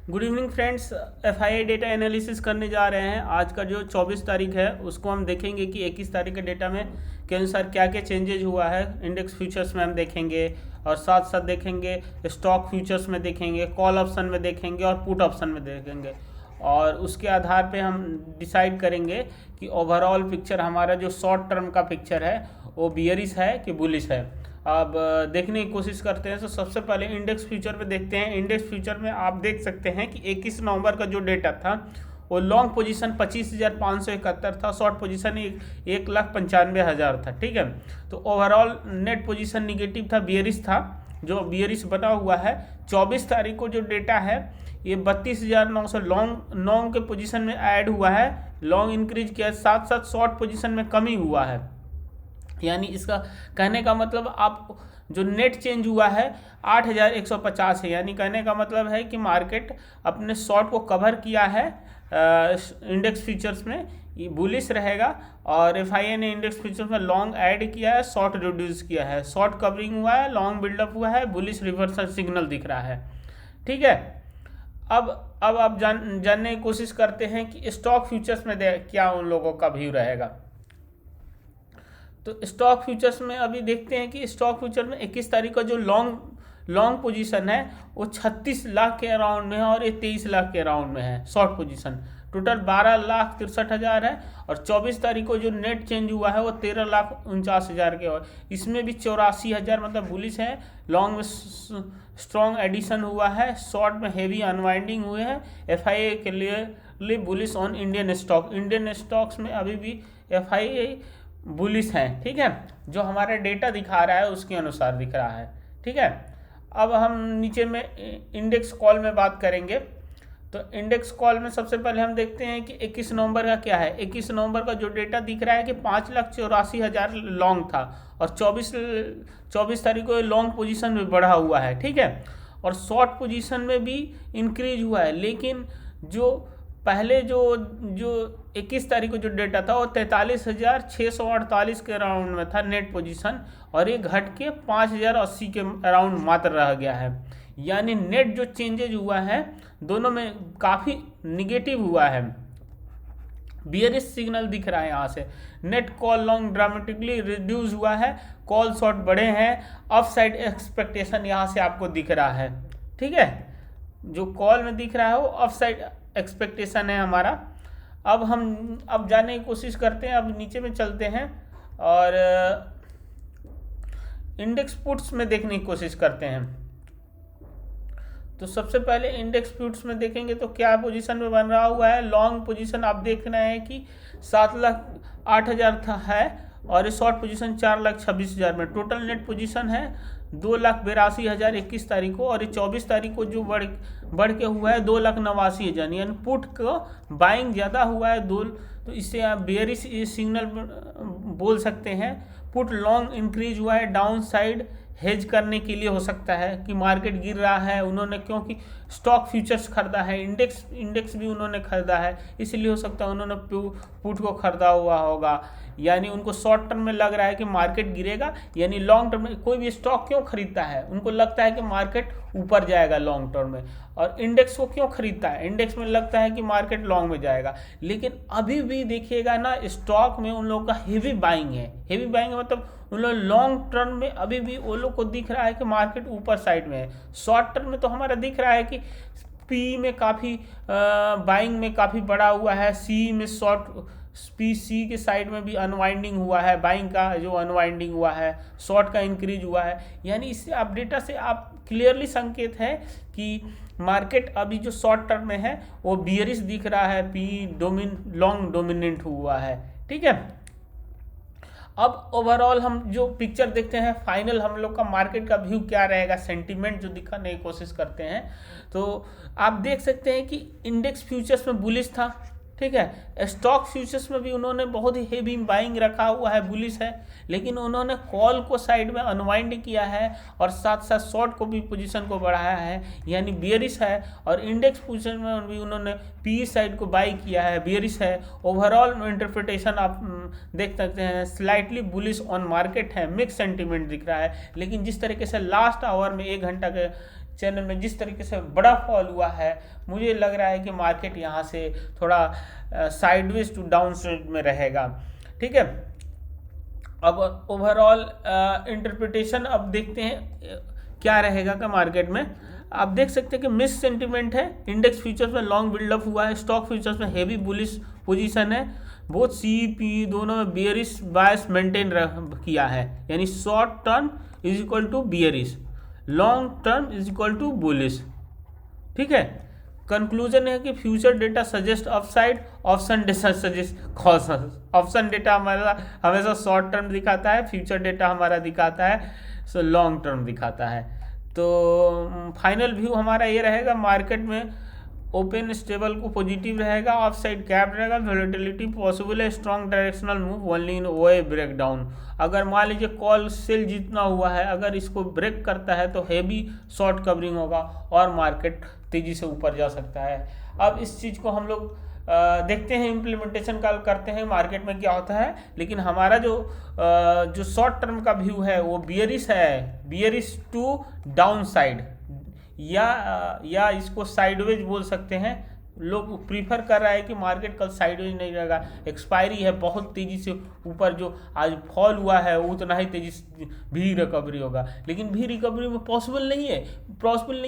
Good evening friends. FII data analysis करने जा रहे हैं। आज का जो 24 तारीख है उसको हम देखेंगे कि 21 तारीख के डेटा में के अनुसार क्या क्या चेंजेज हुआ है। इंडेक्स फ्यूचर्स में हम देखेंगे और साथ साथ देखेंगे स्टॉक फ्यूचर्स में देखेंगे, कॉल ऑप्शन में देखेंगे और पुट ऑप्शन में देखेंगे। और उसके आधार पे हम डिसाइड करेंगे कि ओवरऑल पिक्चर हमारा जो शॉर्ट टर्म का पिक्चर है वो बियरिश है कि बुलिश है। अब देखने की कोशिश करते हैं। तो सबसे पहले इंडेक्स फ्यूचर पे देखते हैं। इंडेक्स फ्यूचर में आप देख सकते हैं कि 21 नवंबर का जो डेटा था वो लॉन्ग पोजीशन 25,571 था, शॉर्ट पोजीशन 1,95,000 था। ठीक है, तो ओवरऑल नेट पोजीशन निगेटिव था, बियरिश था, जो बियरिश बना हुआ है। 24 तारीख को जो डेटा है ये 32,900 लॉन्ग के पोजीशन में ऐड हुआ है, लॉन्ग इंक्रीज किया, साथ साथ शॉर्ट पोजीशन में कमी हुआ है। यानी इसका कहने का मतलब आप जो नेट चेंज हुआ है 8,150 है। यानी कहने का मतलब है कि मार्केट अपने शॉर्ट को कवर किया है इंडेक्स फ्यूचर्स में, ये बुलिश रहेगा। और एफआईआई ने इंडेक्स फ्यूचर्स में लॉन्ग ऐड किया है, शॉर्ट रिड्यूस किया है, शॉर्ट कवरिंग हुआ है, लॉन्ग बिल्डअप हुआ है, बुलिश रिवर्सल सिग्नल दिख रहा है। ठीक है, अब आप जानने की कोशिश करते हैं कि स्टॉक फ्यूचर्स में क्या उन लोगों का व्यू रहेगा। तो स्टॉक फ्यूचर्स में अभी देखते हैं कि स्टॉक फ्यूचर में 21 तारीख का जो लॉन्ग पोजीशन है वो 36 लाख के अराउंड में है और ये 23 लाख के अराउंड में है। शॉर्ट पोजीशन टोटल 12,63,000 है और 24 तारीख को जो नेट चेंज हुआ है वो 13,49,000 के, और इसमें भी 84,000 मतलब बुलिश है। लॉन्ग में स्ट्रॉन्ग एडिशन हुआ है, शॉर्ट में हेवी अनवाइंडिंग हुए हैं। एफआईआई के लिए बुलिश ऑन इंडियन स्टॉक्स में अभी भी एफआईआई बुलिश हैं। ठीक है, जो हमारा डेटा दिखा रहा है उसके अनुसार दिख रहा है। ठीक है, अब हम नीचे में इंडेक्स कॉल में बात करेंगे। तो इंडेक्स कॉल में सबसे पहले हम देखते हैं कि 21 नवंबर का क्या है। 21 नवंबर का जो डेटा दिख रहा है कि 5,84,000 लॉन्ग था और 24 तारीख को लॉन्ग पोजीशन में बढ़ा हुआ है। ठीक है, और शॉर्ट पोजीशन में भी इंक्रीज हुआ है, लेकिन जो पहले जो 21 तारीख को जो डेटा था वो 43,648 के अराउंड में था नेट पोजीशन, और ये घट के 5,080 के अराउंड मात्र रह गया है। यानी नेट जो चेंजेज हुआ है दोनों में काफ़ी निगेटिव हुआ है, बियरिश सिग्नल दिख रहा है। यहाँ से net call long dramatically reduce हुआ है, कॉल शॉर्ट बढ़े हैं, अप साइड एक्सपेक्टेशन यहाँ से आपको दिख रहा है। ठीक है, जो कॉल में दिख रहा है वो अप साइड एक्सपेक्टेशन है हमारा। अब जानने की कोशिश करते हैं। अब नीचे में चलते हैं और इंडेक्स पुट्स में देखने की कोशिश करते हैं। तो सबसे पहले इंडेक्स पुट्स में देखेंगे तो क्या पोजीशन में बन रहा हुआ है। लॉन्ग पोजीशन आप देख रहे हैं कि 7,08,000 था है और शॉर्ट पोजीशन 4,26,000 में। टोटल नेट पोजीशन है 2,82,000 21 तारीख को, और ये 24 तारीख को जो बढ़ के हुआ है 2,89,000। यानी पुट को बाइंग ज़्यादा हुआ है तो इससे आप बेयरिश सिग्नल बोल सकते हैं। पुट लॉन्ग इंक्रीज हुआ है, डाउन साइड हेज करने के लिए हो सकता है कि मार्केट गिर रहा है, उन्होंने क्योंकि स्टॉक फ्यूचर्स खरीदा है, इंडेक्स भी उन्होंने खरीदा है, इसलिए हो सकता है उन्होंने पुट को खरीदा हुआ होगा। यानी उनको शॉर्ट टर्म में लग रहा है कि मार्केट गिरेगा। यानी लॉन्ग टर्म में कोई भी स्टॉक क्यों खरीदता है, उनको लगता है कि मार्केट ऊपर जाएगा लॉन्ग टर्म में। और इंडेक्स को क्यों खरीदता है, इंडेक्स में लगता है कि मार्केट लॉन्ग में जाएगा। लेकिन अभी भी देखिएगा ना, स्टॉक में उन लोगों का हेवी बाइंग है। हेवी बाइंग मतलब उन लोग लॉन्ग टर्म में अभी भी वो लोग को दिख रहा है कि मार्केट ऊपर साइड में है। शॉर्ट टर्म में तो हमारा दिख रहा है कि पी में काफ़ी बाइंग में काफ़ी बड़ा हुआ है, सी में सी के साइड में भी अनवाइंडिंग हुआ है, बाइंग का जो अनवाइंडिंग हुआ है, शॉर्ट का इंक्रीज हुआ है। यानी इससे आप डेटा से आप क्लियरली संकेत है कि मार्केट अभी जो शॉर्ट टर्म में है वो बियरिश दिख रहा है, पी लॉन्ग डोमिनेंट हुआ है। ठीक है, अब ओवरऑल हम जो पिक्चर देखते हैं, फाइनल हम लोग का मार्केट का व्यू क्या रहेगा, सेंटीमेंट जो दिखाने की कोशिश करते हैं। तो आप देख सकते हैं कि इंडेक्स फ्यूचर्स में बुलिश था। ठीक है, स्टॉक फ्यूचर्स में भी उन्होंने बहुत ही हेवी बाइंग रखा हुआ है, बुलिश है, लेकिन उन्होंने कॉल को साइड में अनवाइंड किया है और साथ साथ शॉर्ट को भी पोजीशन को बढ़ाया है, यानी बियरिश है। और इंडेक्स पोजीशन में भी उन्होंने पी साइड को बाई किया है, बियरिश है। ओवरऑल इंटरप्रिटेशन आप देख सकते हैं स्लाइटली बुलिश ऑन मार्केट है, मिक्स सेंटीमेंट दिख रहा है। लेकिन जिस तरीके से लास्ट आवर में 1 घंटा के चैनल में जिस तरीके से बड़ा फॉल हुआ है, मुझे लग रहा है कि मार्केट यहाँ से थोड़ा साइडवेज टू डाउन ट्रेंड में रहेगा। ठीक है, अब ओवरऑल इंटरप्रिटेशन अब देखते हैं क्या रहेगा का मार्केट में। आप देख सकते हैं कि मिस सेंटिमेंट है, इंडेक्स फ्यूचर्स में लॉन्ग बिल्डअप हुआ है, स्टॉक फ्यूचर्स में हेवी बुलिश पोजीशन है, बोथ CP दोनों में बियरिश बायस मेंटेन किया है, यानी short term is equal to bearish, long term is equal to bullish. ठीक है, कंक्लूजन है कि future data suggest upside, option data suggest caution. Option data हमारा हमेशा शॉर्ट टर्म दिखाता है, फ्यूचर डेटा हमारा दिखाता है लॉन्ग टर्म दिखाता है। तो फाइनल व्यू हमारा ये रहेगा, मार्केट में ओपन स्टेबल को पॉजिटिव रहेगा, ऑफ साइड गैप रहेगा, वोलेटिलिटी पॉसिबल है, strong directional move only in ओए ब्रेकडाउन। अगर मान लीजिए कॉल सेल जितना हुआ है, अगर इसको ब्रेक करता है तो हेवी शॉर्ट कवरिंग होगा और मार्केट तेजी से ऊपर जा सकता है। अब इस चीज़ को हम लोग देखते हैं, इम्प्लीमेंटेशन का करते हैं मार्केट में क्या होता है। लेकिन हमारा जो शॉर्ट टर्म का व्यू है वो बियरिश है, बियरिश टू डाउन साइड, या इसको साइडवेज बोल सकते हैं। लोग प्रीफर कर रहा है कि मार्केट कल साइडवेज नहीं रहेगा, एक्सपायरी है, बहुत तेज़ी से ऊपर जो आज फॉल हुआ है उतना ही तेज़ी से भी रिकवरी होगा, लेकिन भी रिकवरी में पॉसिबल नहीं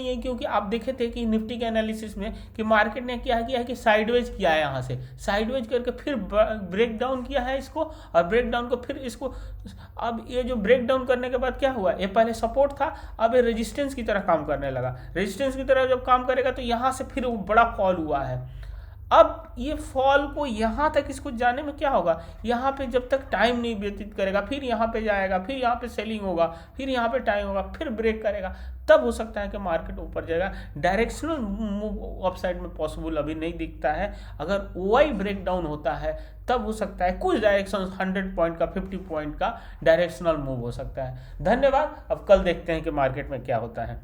है क्योंकि आप देखे थे कि निफ्टी के एनालिसिस में कि मार्केट ने क्या किया है कि साइडवेज किया है, यहाँ से साइडवेज करके फिर ब्रेक डाउन किया है इसको, और ब्रेक डाउन को फिर इसको, अब ये जो ब्रेक डाउन करने के बाद क्या हुआ, ये पहले सपोर्ट था, अब ये रेजिस्टेंस की तरह काम करने लगा। रेजिस्टेंस की तरह जब काम करेगा तो यहाँ से फिर बड़ा फॉल हुआ है। अब ये फॉल को यहाँ तक इसको जाने में क्या होगा, यहाँ पे जब तक टाइम नहीं व्यतीत करेगा, फिर यहाँ पे जाएगा, फिर यहाँ पे सेलिंग होगा, फिर यहाँ पे टाइम होगा, फिर ब्रेक करेगा, तब हो सकता है कि मार्केट ऊपर जाएगा। डायरेक्शनल मूव अपसाइड में पॉसिबल अभी नहीं दिखता है। अगर OI ब्रेक डाउन होता है तब हो सकता है कुछ डायरेक्शन 100 पॉइंट का 50 पॉइंट का डायरेक्शनल मूव हो सकता है। धन्यवाद, अब कल देखते हैं कि मार्केट में क्या होता है।